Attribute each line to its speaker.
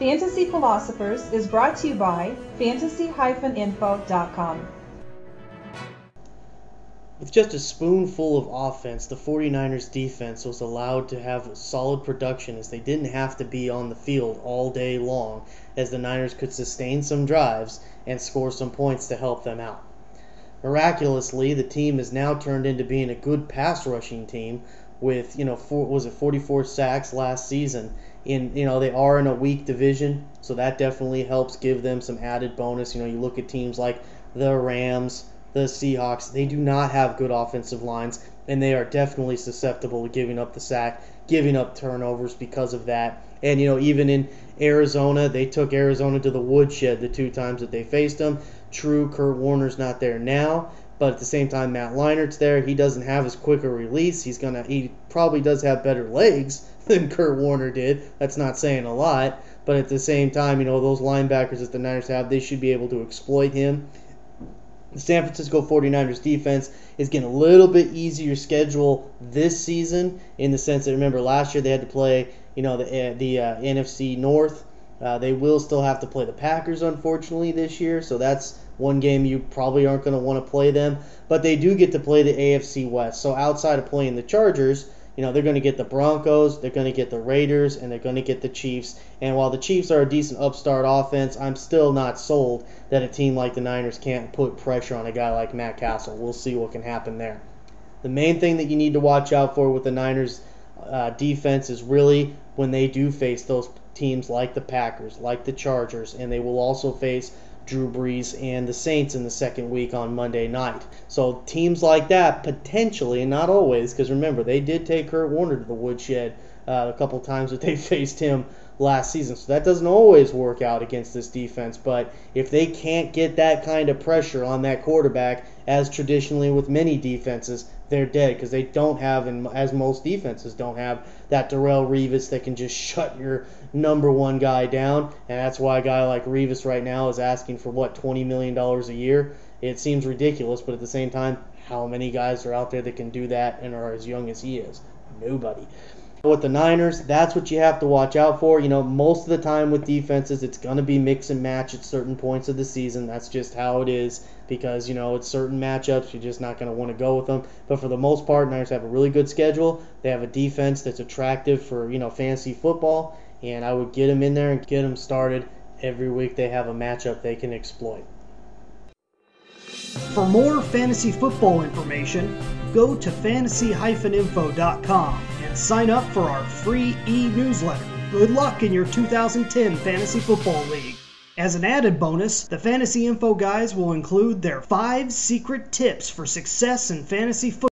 Speaker 1: Fantasy Philosophers is brought to you by fantasy-info.com.
Speaker 2: With just a spoonful of offense, the 49ers defense was allowed to have solid production as they didn't have to be on the field all day long, as the Niners could sustain some drives and score some points to help them out. Miraculously, the team has now turned into being a good pass rushing team with, 44 sacks last season. They are in a weak division, so that definitely helps give them some added bonus. You look at teams like the Rams, the Seahawks, they do not have good offensive lines, and they are definitely susceptible to giving up the sack, giving up turnovers because of that. And, even in Arizona, they took Arizona to the woodshed the two times that they faced them. True, Kurt Warner's not there now, but at the same time, Matt Leinert's there. He doesn't have as quick a release. He probably does have better legs than Kurt Warner did. That's not saying a lot, but at the same time, those linebackers that the Niners have, they should be able to exploit him. The San Francisco 49ers defense is getting a little bit easier schedule this season in the sense that, remember, last year they had to play, the NFC North. They will still have to play the Packers, unfortunately, this year, so that's one game you probably aren't going to want to play them. But they do get to play the AFC West. So outside of playing the Chargers, they're going to get the Broncos, they're going to get the Raiders, and they're going to get the Chiefs. And while the Chiefs are a decent upstart offense, I'm still not sold that a team like the Niners can't put pressure on a guy like Matt Castle. We'll see what can happen there. The main thing that you need to watch out for with the Niners defense is really when they do face those teams like the Packers, like the Chargers, and they will also face Drew Brees and the Saints in the second week on Monday night. So teams like that, potentially, and not always, because remember, they did take Kurt Warner to the woodshed a couple times that they faced him last season. So that doesn't always work out against this defense. But if they can't get that kind of pressure on that quarterback, as traditionally with many defenses, they're dead, because they don't have, and as most defenses don't have, that Darrelle Revis that can just shut your number one guy down. And that's why a guy like Revis right now is asking for, $20 million a year. It seems ridiculous, but at the same time, how many guys are out there that can do that and are as young as he is? Nobody. With the Niners, that's what you have to watch out for. Most of the time with defenses, it's going to be mix and match at certain points of the season. That's just how it is because, it's certain matchups. You're just not going to want to go with them. But for the most part, Niners have a really good schedule. They have a defense that's attractive for, fantasy football. And I would get them in there and get them started. Every week they have a matchup they can exploit.
Speaker 3: For more fantasy football information, go to fantasy-info.com and sign up for our free e-newsletter. Good luck in your 2010 Fantasy Football League. As an added bonus, the Fantasy Info guys will include their 5 secret tips for success in fantasy football.